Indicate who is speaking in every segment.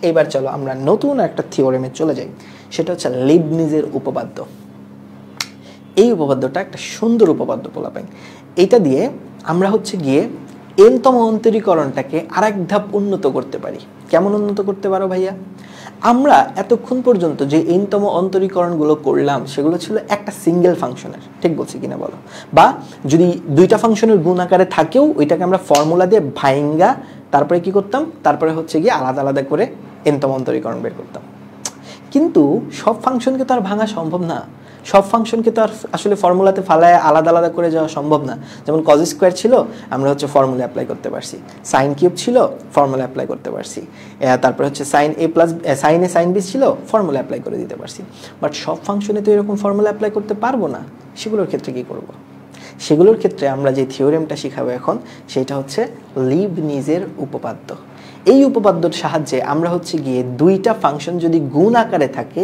Speaker 1: এইবার চলো আমরা নতুন একটা থিওরেমে চলে যাই, সেটা হচ্ছে লিবনিজের উপপাদ্য। এই উপপাদ্যটা একটা সুন্দর উপপাদ্য পোলাপাইন। এটা দিয়ে আমরা হচ্ছে গিয়ে এনতম অন্তরীকরণটাকে আরেক ধাপ উন্নত করতে পারি। কেমন উন্নত করতে পারো ভাইয়া? আমরা এতক্ষণ পর্যন্ত যে এনতম অন্তরীকরণগুলো করলাম সেগুলো ছিল একটা সিঙ্গেল ফাংশনের, ঠিক বলছি কিনা বলো? বা যদি দুইটা ফাংশনের গুণ আকারে থাকেও ওইটাকে আমরা ফর্মুলা দিয়ে ভাইঙ্গা তারপরে কি করতাম, তারপরে হচ্ছে গিয়ে আলাদা আলাদা করে এনতম অন্তরীকরণ বের করতাম। কিন্তু সব ফাংশনকে তো আর ভাঙা সম্ভব না, সব ফাংশনকে তো আর আসলে ফর্মুলাতে ফালায় আলাদা আলাদা করে যাওয়া সম্ভব না। যেমন কজ স্কোয়ার ছিল, আমরা হচ্ছে ফর্মুলা অ্যাপ্লাই করতে পারছি, সাইন কিউব ছিল, ফর্মুলা অ্যাপ্লাই করতে পারছি, তারপরে হচ্ছে সাইন এ প্লাস সাইন এ সাইন বি ছিল, ফর্মুলা অ্যাপ্লাই করে দিতে পারছি। বাট সব ফাংশনে তো এরকম ফর্মুলা অ্যাপ্লাই করতে পারবো না। সেগুলোর ক্ষেত্রে কি করব? সেগুলোর ক্ষেত্রে আমরা যে থিওরেমটা শিখাবো এখন, সেটা হচ্ছে লিবনিজের উপপাদ্য। এই উপপাদ্যর সাহায্যে আমরা হচ্ছে গিয়ে দুইটা ফাংশন যদি গুণ আকারে থাকে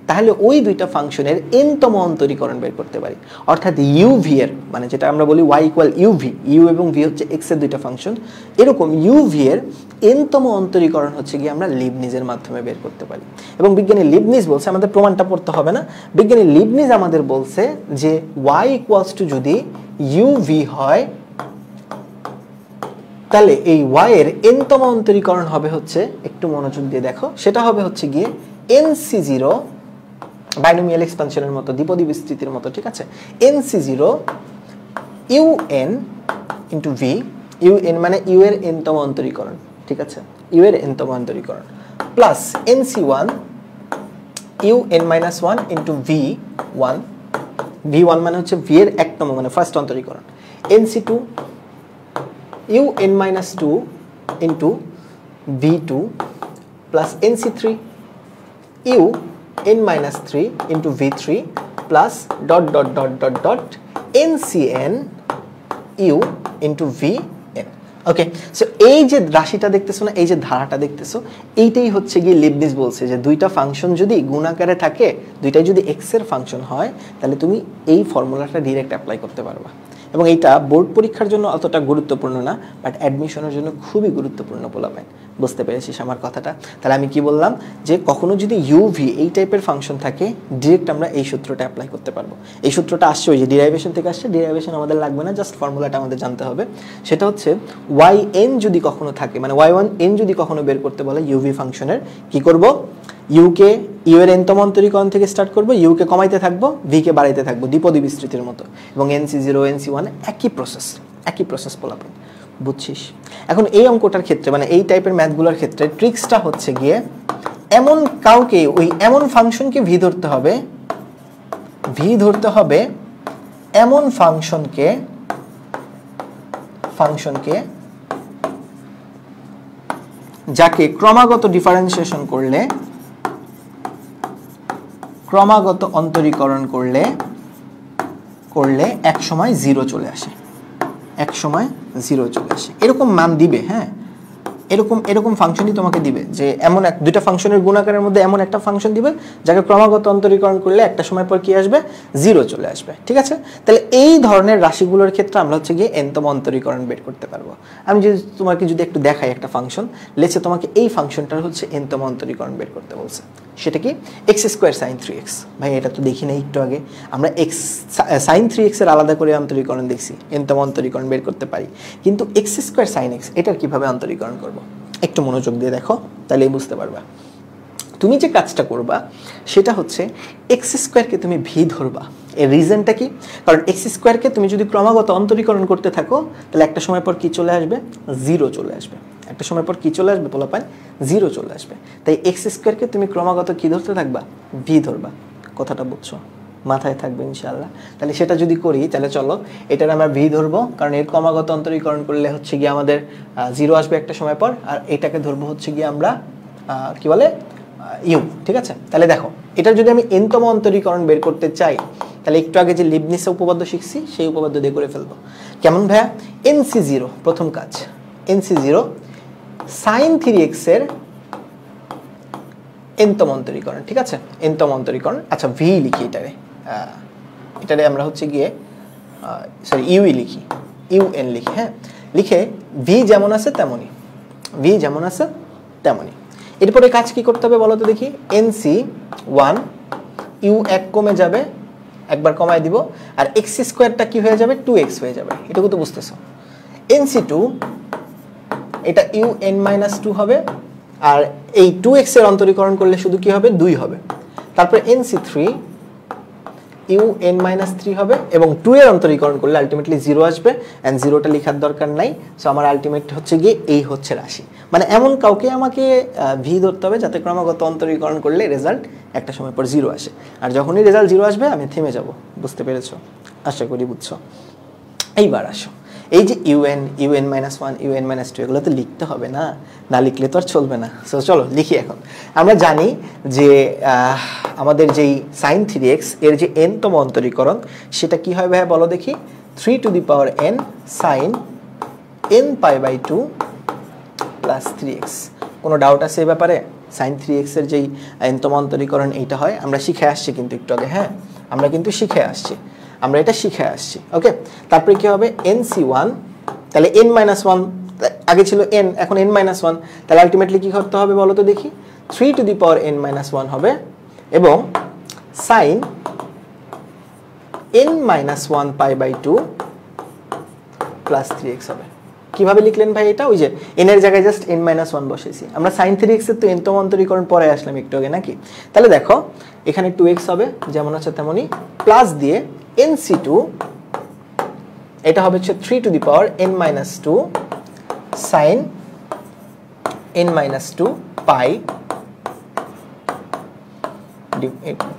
Speaker 1: তাহলে ওই দুইটা ফাংশনের এনতম অন্তরীকরণ বের করতে পারি। অর্থাৎ ইউভি এর মানে যেটা আমরা বলি ওয়াই ইকুয়াল ইউভি, ইউ এবং ভি হচ্ছে এক্স এর দুইটা ফাংশন, এরকম ইউভি এর এনতম অন্তরীকরণ হচ্ছে গিয়ে আমরা লিবনিজের মাধ্যমে বের করতে পারি। এবং বিজ্ঞানী লিবনিজ বলছে, আমাদের প্রমাণটা পড়তে হবে না, বিজ্ঞানী লিবনিজ আমাদের বলছে যে ওয়াই ইকুয়ালস টু যদি ইউভি হয় তাহলে এই y এর nতম অন্তরীকরণ হবে হচ্ছে, একটু মনোযোগ দিয়ে দেখো, সেটা হবে হচ্ছে গিয়ে nc0 বাইনোমিয়াল এক্সপানশনের মতো, দ্বিপদী বিস্তৃতির মতো, ঠিক আছে? nc0 un into v, un মানে u এর nতম অন্তরীকরণ, ঠিক আছে? u এর nতম অন্তরীকরণ plus nc1 un-1 into v1, v1 মানে হচ্ছে v এর একতম মানে first অন্তরীকরণ, nc2 un-2 into v2 plus nc3 un-3 into v3 plus dot dot dot dot dot ncn u into vn। ওকে, so এই যে রাশিটা দেখতেছো না, এই যে ধারাটা দেখতেছো, এইটাই হচ্ছে গিয়ে লিবনিজ বলছে যে দুইটা ফাংশন যদি গুণ আকারে থাকে, দুইটাই যদি এক্স এর ফাংশন হয়, তাহলে তুমি এই ফর্মুলাটা ডিরেক্ট অ্যাপ্লাই করতে পারবা। এবং এইটা বোর্ড পরীক্ষার জন্য অতটা গুরুত্বপূর্ণ না, বাট অ্যাডমিশনের জন্য খুবই গুরুত্বপূর্ণ পোলাপাইন। বুঝতে পেরেছিস আমার কথাটা? তাহলে আমি কি বললাম যে কখনো যদি ইউভি এই টাইপের ফাংশন থাকে, ডিরেক্ট আমরা এই সূত্রটা অ্যাপ্লাই করতে পারবো। এই সূত্রটা আসছে ওই যে ডিরাইভেশন থেকে আসছে, ডিরাইভেশন আমাদের লাগবে না, জাস্ট ফর্মুলাটা আমাদের জানতে হবে। সেটা হচ্ছে ওয়াই এন যদি কখনো থাকে, মানে ওয়াই ওয়ান এন যদি কখনো বের করতে বলে ইউভি ফাংশনের, কি করব? ইউকে ইউ এর এনতম অন্তরীকরণ থেকে স্টার্ট করবো, ইউকে কমাইতে থাকবো, ভিকে বাড়াইতে থাকবো দ্বিপদী বিস্তৃতির মতো, এবং nc0 nc1 একই প্রসেস পোলাপাইন। বুঝছিস? এখন এই অঙ্কটার ক্ষেত্রে মানে এই টাইপের ম্যাথগুলোর ক্ষেত্রে ট্রিক্সটা হচ্ছে গিয়ে এমন কাউকে ওই এমন ফাংশনকে ভি ধরতে হবে এমন ফাংশনকে যাকে ক্রমাগত ডিফারেন্সিয়েশন করলে, ক্রমাগত অন্তরীকরণ করলে এক সময় জিরো চলে আসে, এরকম মান দিবে। হ্যাঁ, এরকম ফাংশনই তোমাকে দিবে যে এমন দুইটা ফাংশনের গুণাকারের মধ্যে এমন একটা ফাংশন দিবে যাকে ক্রমাগত অন্তরীকরণ করলে একটা সময় পর কি আসবে? জিরো চলে আসবে, ঠিক আছে? তাহলে এই ধরনের রাশিগুলোর ক্ষেত্রে আমরা হচ্ছে গিয়ে এনতম অন্তরীকরণ বের করতে পারবো। আমি তোমাকে যদি একটু দেখাই একটা ফাংশন, লেটস সে তোমাকে এই ফাংশনটার হচ্ছে এনতম অন্তরীকরণ বের করতে বলছে। সেটা কি? x² sin 3x। ভাই এটা তো দেখি না একটু আগে, আমরা sin 3x এর আলাদা করে অন্তরীকরণ দেখছি, এনতম অন্তরীকরণ বের করতে পারি, কিন্তু x² sin x এটার কিভাবে অন্তরীকরণ করব? একটু মনোযোগ দিয়ে দেখো, তাহলেই বুঝতে পারবা। তুমি যে কাজটা করবা সেটা হচ্ছে x² কে তুমি ভি ধরবা। এর রিজনটা কি? কারণ x² কে তুমি যদি ক্রমাগত অন্তরীকরণ করতে থাকো তাহলে একটা সময় পর কি চলে আসবে? জিরো চলে আসবে। একটা সময় পর কি চলে আসবে পোলাপাইন? জিরো চলে আসবে। তাই x² কে তুমি ক্রমাগত কি ধরতে থাকবা? ভি ধরবা। কথাটা বুঝছো? মাথায় থাকবে ইনশাআল্লাহ। তাহলে সেটা যদি করি তাহলে চলো এটার আমরা ভি ধরবো, কারণ এর ক্রমাগত অন্তরীকরণ করলে হচ্ছে গিয়ে আমাদের জিরো আসবে একটা সময় পর, আর এটাকে ধরবো হচ্ছে গিয়ে আমরা কি বলে ইউ, ঠিক আছে? তাহলে দেখো এটা যদি আমি এনতম অন্তরীকরণ বের করতে চাই তাহলে একটু আগে যে লিবনিজ উপপাদ্য শিখছি সেই উপপাদ্য দিয়ে করে ফেলবো। কেমন ভাইয়া? nc0 প্রথম কাজ, nc0 sin 3x এর এনতম অন্তরীকরণ, ঠিক আছে? এনতম অন্তরীকরণ। আচ্ছা ভি লিখি এটারে আমরা হচ্ছে গিয়ে ইউই লিখি, ইউএন লিখি। হ্যাঁ, লিখে ভি যেমন আছে তেমনই, এরপরে কাজ কি করতে হবে বলো তো দেখি, এনসি ওয়ান, ইউ এক কমে যাবে, একবার কমায় দিব, আর এক্স স্কোয়ারটা কি হয়ে যাবে, 2x হয়ে যাবে, এটুকু তো বুঝতেছো। এনসি টু, এটা ইউ এন মাইনাস টু হবে, আর এই 2x এর অন্তরীকরণ করলে শুধু কি হবে, 2 হবে। তারপরে NC three, U N minus three হবে, এবং 2 এর অন্তরীকরণ করলে আলটিমেটলি 0 আসবে, অ্যান্ড 0টা লেখার দরকার নাই। সো আমার আলটিমেট হচ্ছে গিয়ে এই হচ্ছে রাশি। মানে এমন কাউকে আমাকে ভি ধরতে হবে যাতে ক্রমাগত অন্তরীকরণ করলে রেজাল্ট একটা সময় পর 0 আসে, আর যখনই রেজাল্ট 0 আসবে আমি থেমে যাব। বুঝতে পেরেছো? আশা করি বুঝছো। এইবার আসো, এই যে u n minus one, u n minus two, এগুলো তো লিখতে হবে না, না লিখলে তো আর চলবে না। সো চলো লিখি এখন। আমরা জানি যে আমাদের যেই সাইন 3x এর যে n-তম অন্তরীকরণ সেটা কি হয় ভাইয়া বলো দেখি, 3 to the power n sine n pi by 2 plus 3x। কোনো ডাউট আছে এই ব্যাপারে? সাইন 3x এর যেই n-তম অন্তরীকরণ এইটা হয়, আমরা শিখে আসছি কিন্তু একটু আগে, হ্যাঁ আমরা কিন্তু শিখে আসছি, আমরা এটা শিখে আসছি। ওকে, তারপরে কি হবে, nc1, তাহলে n মাইনাস ওয়ান, আগে ছিল n, এখন n মাইনাস ওয়ান, তাহলে আলটিমেটলি কি করতে হবে বলো তো দেখি, 3 to the power n minus one হবে, এবং sine n minus one pi by 2 plus 3x হবে। কিভাবে লিখলেন ভাই এটা? ওই যে n এর জায়গায় জাস্ট n মাইনাস ওয়ান বসেছি। আমরা সাইন 3x এর তো n-তম অন্তরীকরণ পরে আসলাম একটু আগে নাকি? তাহলে দেখো এখানে 2x হবে যেমন আছে তেমনই, প্লাস দিয়ে nc2, এটা হবে হচ্ছে 3 to the power n minus 2 sine n minus 2 pi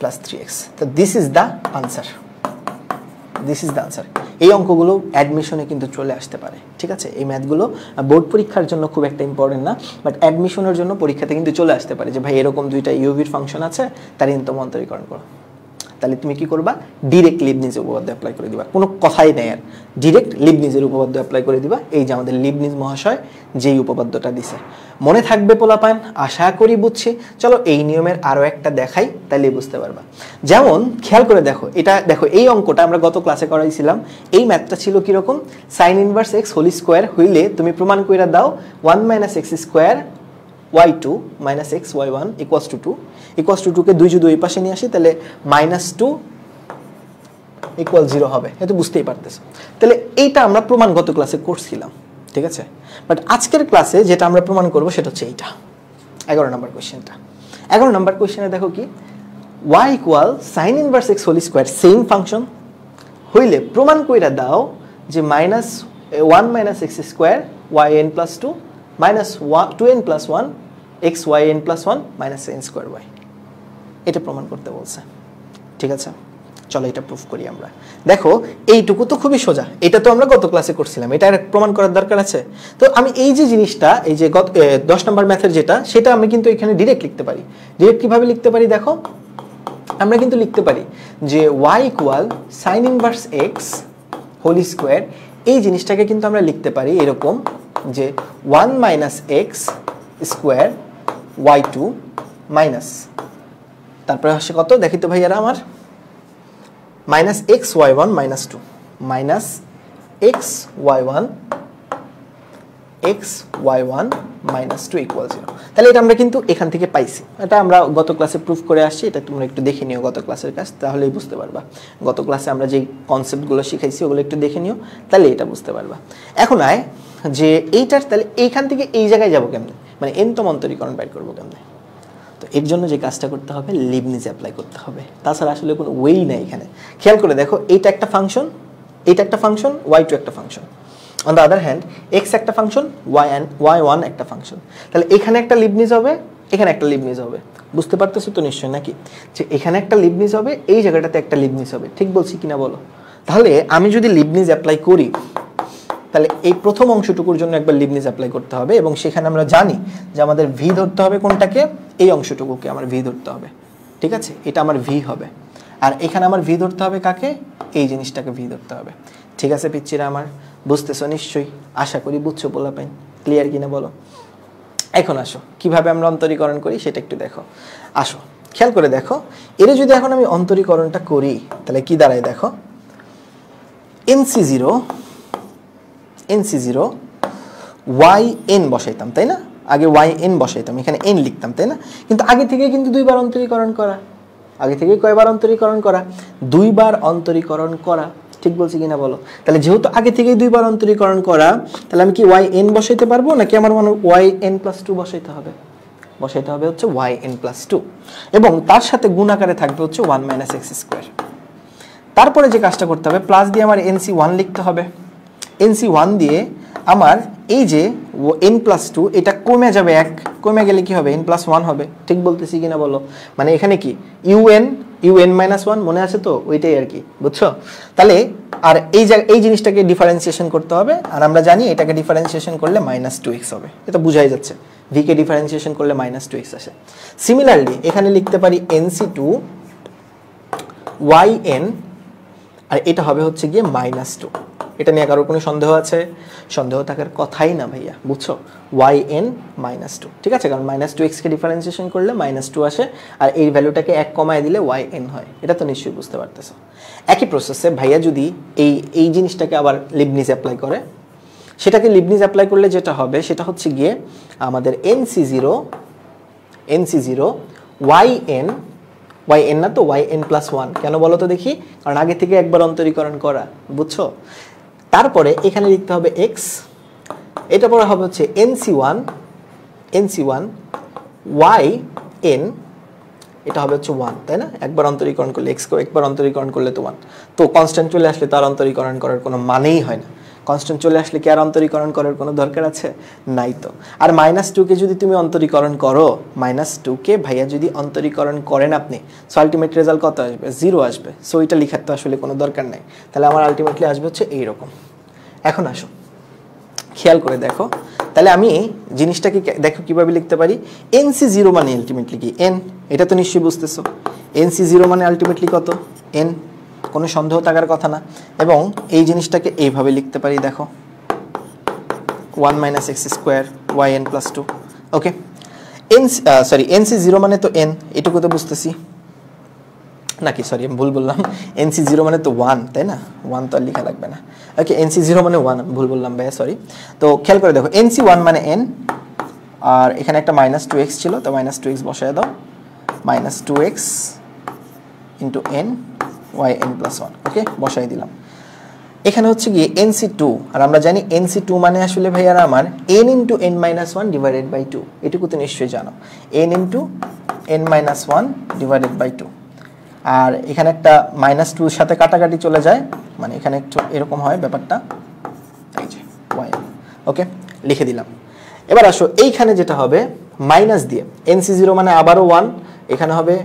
Speaker 1: plus 3x। তো this is the answer, this is the answer. এই অঙ্কগুলো অ্যাডমিশনে কিন্তু চলে আসতে পারে, ঠিক আছে? এই ম্যাথগুলো বোর্ড পরীক্ষার জন্য খুব একটা ইম্পর্টেন্ট না, বাট অ্যাডমিশনের জন্য পরীক্ষাতে কিন্তু চলে আসতে পারে যে ভাই এরকম দুইটা ইউভির ফাংশন আছে, তার n-তম অন্তরীকরণ করো। তাহলে তুমি কি করবা, ডিরেক্ট লিবনিজের উপপাদ্য অ্যাপ্লাই করে দিবা, কোনো কথাই নেই আর, ডিরেক্ট লিবনিজের উপপাদ্য অ্যাপ্লাই করে দিবা। এই যে আমাদের লিবনিজ মহাশয় যেই উপপাদ্যটা দিছে, মনে থাকবে পোলাপান, আশা করি বুঝছি। চলো এই নিয়মের আরো একটা দেখাই, তাহলে বুঝতে পারবা। যেমন খেয়াল করে দেখো, এটা দেখো এই অঙ্কটা আমরা গত ক্লাসে করাইছিলাম। এই ম্যাথটা ছিল কিরকম, sine inverse x whole square হইলে তুমি প্রমাণ কইরা দাও 1 minus x square y2 minus x y1 equals to 2, equals to 2 কে 2 যদি ওই পাশে নিয়ে আসি তাহলে মাইনাস 2 ইকুয়াল 0 হবে। এটা বুঝতেই পারতেছো। তাহলে এইটা আমরা প্রমাণ গত ক্লাসে করছিলাম, ঠিক আছে? বাট আজকের ক্লাসে যেটা আমরা প্রমাণ করব সেটা হচ্ছে এইটা, 11 নম্বর কোশ্চেনটা। 11 নম্বর কোশ্চেনে দেখো কি, y equal sine inverse x whole square same function হইলে প্রমাণ কইরা দাও যে minus 1 minus x square yn plus 2 minus 2n plus 1 x yn plus 1 minus n square y। এটা প্রমাণ করতে বলছে, ঠিক আছে? চলো এটা প্রুফ করি আমরা। দেখো এইটুকু তো খুবই সোজা, এটা তো আমরা গত ক্লাসে করছিলাম, এটা প্রমাণ করার দরকার আছে? তো আমি এই যে জিনিসটা, এই যে 10 নম্বর ম্যাথের যেটা, সেটা আমি কিন্তু এখানে ডিরেক্ট লিখতে পারি। ডিরেক্ট কিভাবে লিখতে পারি দেখো, আমরা কিন্তু লিখতে পারি যে y equal sine inverse x whole square, এই জিনিসটাকে কিন্তু আমরা লিখতে পারি এরকম যে 1 minus x square y2 minus, তারপরে আসে কত দেখি তো ভাইয়ারা আমার, minus x y1 minus 2 minus x y1 minus 2 equal 0। তাহলে এটা আমরা কিন্তু এখান থেকে পাইছি, এটা আমরা গত ক্লাসে প্রুফ করে আসছি। এটা তোমরা একটু দেখে নিও গত ক্লাসের কাজ, তাহলেই বুঝতে পারবা। গত ক্লাসে আমরা যেই কনসেপ্টগুলো শিখাইছি ওগুলো একটু দেখে নিও, তাহলে এটা বুঝতে পারবা। এখন আয় যে এইটার, তাহলে এইখান থেকে এই জায়গায় যাবো কেমনে, মানে n-তম অন্তরীকরণ বের করবো কেমনে? তো এর জন্য যে কাজটা করতে হবে, লিবনিজ অ্যাপ্লাই করতে হবে, তাছাড়া আসলে কোনো ওয়েই নাই এখানে। খেয়াল করে দেখো, এইটা একটা ফাংশন, এইটা একটা ফাংশন, y2 একটা function, on the other hand x একটা ফাংশন, y1 একটা ফাংশন। তাহলে এখানে একটা লিবনিজ হবে, এখানে একটা লিবনিজ হবে। বুঝতে পারতেছো তো নিশ্চয় নাকি, যে এখানে একটা লিবনিজ হবে, এই জায়গাটাতে একটা লিবনিজ হবে। ঠিক বলছি কিনা বলো? তাহলে আমি যদি লিবনিজ অ্যাপ্লাই করি, তাহলে এই প্রথম অংশটুকুর জন্য একবার লিবনিজ অ্যাপ্লাই করতে হবে, এবং সেখানে আমরা জানি যে আমাদের ভি ধরতে হবে কোনটাকে, এই অংশটুকুকে আমার ভি ধরতে হবে, ঠিক আছে? এটা আমার ভি হবে। আর এখানে আমার ভি ধরতে হবে কাকে, এই জিনিসটাকে ভি ধরতে হবে। ঠিক আছে পিচ্চিরা আমার, বুঝতেছো নিশ্চয়ই? আশা করি বুঝছো পোলাপাইন, ক্লিয়ার কিনা বলো? এখন আসো কিভাবে আমরা অন্তরীকরণ করি সেটা একটু দেখো। আসো খেয়াল করে দেখো, এর যদি এখন আমি অন্তরীকরণটা করি তাহলে কি দাঁড়ায় দেখো, nc0 yn বসাইতাম, তাই না? আগে yn বসাইতাম, এখানে n লিখতাম, তাই না? কিন্তু আগে থেকে কিন্তু দুইবার অন্তরীকরণ করা, আগে থেকে কয়বার অন্তরীকরণ করা? দুইবার অন্তরীকরণ করা। ঠিক বলছি কিনা বলো? তাহলে যেহেতু আগে থেকেই দুইবার অন্তরীকরণ করা, তাহলে আমি কি yn বসাইতে পারবো, নাকি আমার মনে yn+2 বসাইতে হবে? বসাইতে হবে হচ্ছে yn+2, এবং তার সাথে গুণ আকারে থাকবে হচ্ছে 1 - x²। তারপরে যে কাজটা করতে হবে, প্লাস দিয়ে আমার nc1 লিখতে হবে। nc1 দিয়ে আমার এই যে n+2 এটা কমে যাবে, 1 কমে গেলে কি হবে? n+1 হবে। ঠিক বলতেছি কিনা বলো? মানে এখানে কি un-1 মনে আছে তো, ওইটাই আর কি, বুঝছো? তাহলে আর এই জিনিসটাকে ডিফারেন্সিয়েশন করতে হবে, আর আমরা জানি এটাকে ডিফারেন্সিয়েশন করলে -2x হবে, এটা বুঝাই যাচ্ছে। v কে ডিফারেন্সিয়েশন করলে -2x আসে। সিমিলারলি এখানে লিখতে পারি nc2 yn, আর এটা হবে হচ্ছে গিয়ে -2। এটা নিয়ে কারোর কোনো সন্দেহ আছে? সন্দেহ থাকার কথাই না ভাইয়া, বুঝছো? yn-2, ঠিক আছে? কারণ -2x কে ডিফারেন্সিয়েশন করলে -2 আসে, আর এই ভ্যালুটাকে 1 কমায় দিলে yn হয়। এটা তো নিশ্চয়ই বুঝতে পারতেছো। একই প্রসেসে ভাইয়া যদি এই জিনিসটাকে আবার লিবনিজ অ্যাপ্লাই করে, সেটাকে লিবনিজ অ্যাপ্লাই করলে যেটা হবে সেটা হচ্ছে গিয়ে আমাদের nc0 yn না তো yn+1, কেন বলো তো দেখি? কারণ আগে থেকে একবার অন্তরীকরণ করা, বুঝছো? তারপরে এখানে লিখতে হবে x, এটা পরে হবে হচ্ছে nc1 yn, এটা হবে হচ্ছে 1, তাই না? একবার অন্তরীকরণ করলে x কে একবার অন্তরীকরণ করলে তো 1। তো কনস্ট্যান্ট চলে আসলে তার অন্তরীকরণ করার কোনো মানেই হয় না। কনস্ট্যান্ট চলে আসলে কি আর অন্তরীকরণ করার কোনো দরকার আছে? নাই তো। আর -2 কে যদি তুমি অন্তরীকরণ করো, -2 কে ভাইয়া যদি অন্তরীকরণ করেন আপনি, সো আলটিমেট রেজাল্ট কত আসবে? 0 আসবে। সো এটা লিখার তো আসলে কোনো দরকার নাই। তাহলে আমার আলটিমেটলি আসবে হচ্ছে এইরকম। এখন আসো খেয়াল করে দেখো, তাহলে আমি জিনিসটাকে দেখো কিভাবে লিখতে পারি। nc0 মানে আলটিমেটলি কি? n। এটা তো নিশ্চয়ই বুঝতেছো। nc0 মানে আলটিমেটলি কত? n। কোনো সন্দেহ থাকার কথা না। এবং এই জিনিসটাকে এইভাবে লিখতে পারি, দেখো 1 - x² yn+2। ওকে, nc0 মানে তো n, এটুকু তো বুঝতেছি নাকি? সরি, আমি ভুল বললাম। nc0 মানে তো 1, তাই না? 1 তো আর লেখা লাগবে না। ওকে, nc0 মানে 1, ভুল বললাম ভাইয়া, সরি। তো খেয়াল করে দেখো, nc1 মানে n, আর এখানে একটা -2x ছিল, তো -2x বসায় দাও। -2x * n yn+1। ওকে, বসাই দিলাম। এখানে হচ্ছে গিয়ে nc2, আর আমরা জানি nc2 মানে আসলে ভাইয়ারা আমার n * n-1 ডিভাইডেড বাই 2। এটুকু তো নিশ্চয়ই জানো, n * n-1 ডিভাইডেড বাই 2। আর এখানে একটা -2 সাথে কাটাকাটি চলে যায়, মানে এখানে একটু এরকম হয় ব্যাপারটা, এই যে y। ওকে, লিখে দিলাম। এবার আসো এইখানে যেটা হবে মাইনাস দিয়ে, nc0 মানে আবারও 1, এখানে হবে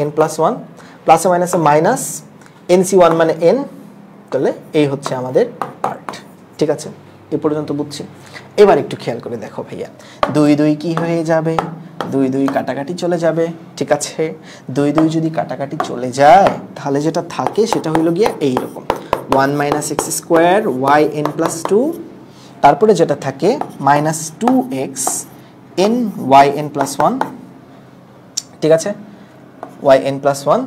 Speaker 1: yn+1 প্লাসে মাইনাসে মাইনাস nc1 মানে n। তাহলে এই হচ্ছে আমাদের পার্ট। ঠিক আছে, এই পর্যন্ত বুঝছি। এবার একটু খেয়াল করে দেখো ভাইয়া, 2 2 কি হয়ে যাবে? 2 2 কাটাকাটি চলে যাবে। ঠিক আছে, 2 2 যদি কাটাকাটি চলে যায়, তাহলে যেটা থাকে সেটা হইল গিয়ে এইরকম 1 - x² yn+2, তারপরে যেটা থাকে -2x yn+1। ঠিক আছে, yn+1।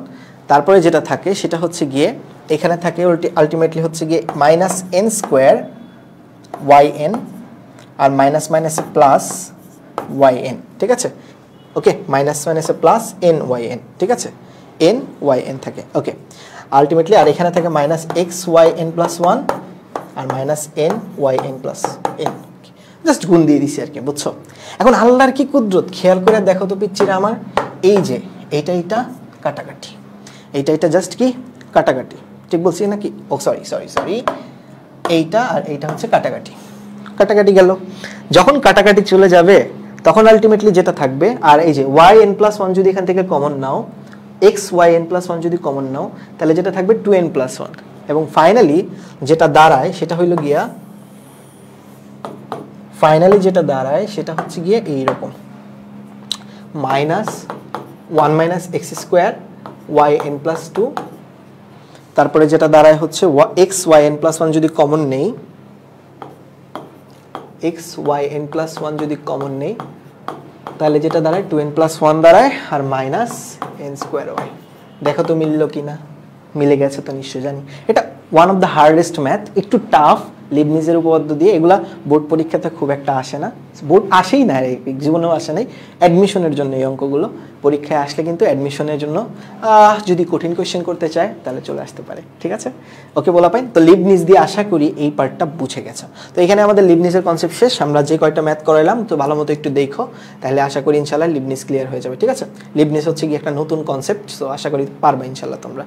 Speaker 1: তারপরে যেটা থাকে সেটা হচ্ছে গিয়ে এখানে থাকে আলটিমেটলি হচ্ছে গিয়ে -n² yn, আর মাইনাস মাইনাসে প্লাস yn। ঠিক আছে, ওকে, মাইনাস মাইনাসে প্লাস n(yn), ঠিক আছে, n(yn) থাকে। ওকে, আলটিমেটলি আর এখানে থাকে -xyn+1 আর -ny(n+n), জাস্ট গুণ দিয়ে দিছি আর কি, বুঝছো? এখন আল্লাহর কি কুদরত, খেয়াল করে দেখো তো পিচ্চিরা আমার, এই যে এইটা কাটাকাটি, এইটা জাস্ট কি কাটাকাটি, ঠিক বলছি নাকি? ও সরি, এইটা আর এইটা হচ্ছে কাটাকাটি গেল। যখন কাটাকাটি চলে যাবে তখন আলটিমেটলি যেটা থাকবে, আর এই যে yn+1 যদি এখান থেকে কমন নাও, xyn+1 যদি কমন নাও, তাহলে যেটা থাকবে 2n+1, এবং ফাইনালি যেটা দাঁড়ায় সেটা হইল গিয়া, সেটা হচ্ছে গিয়ে এইরকম -1 - x² yn+2, তারপরে যেটা দাঁড়ায় হচ্ছে xyn+1 যদি কমন নেই, তাহলে যেটা দাঁড়ায় 2n+1 দাঁড়ায়, আর -n²y। দেখো তো মিললো কিনা? মিলে গেছে তো নিশ্চয়, জানি। এটা one of the hardest math, একটু টাফ, লিবনিজের উপপাদ্য দিয়ে। এগুলা বোর্ড পরীক্ষাতে খুব একটা আসে না, বোর্ড আসেই না, জীবনেও আসে নাই। অ্যাডমিশনের জন্য এই অঙ্কগুলো, পরীক্ষায় আসলে কিন্তু অ্যাডমিশনের জন্য যদি কঠিন কোয়েশ্চেন করতে চায় তাহলে চলে আসতে পারে। ঠিক আছে, ওকে বলা পাই। তো লিবনিজ দিয়ে আশা করি এই পার্টটা বুঝে গেছো। তো এখানে আমাদের লিবনিজের কনসেপ্ট শেষ। আমরা যে কয়টা ম্যাথ করাইলাম তো ভালো মতো একটু দেখো, তাহলে আশা করি ইনশাল্লাহ লিবনিজ ক্লিয়ার হয়ে যাবে। ঠিক আছে, লিবনিজ হচ্ছে কি একটা নতুন কনসেপ্ট, তো আশা করি পারবে ইনশাল্লাহ তোমরা।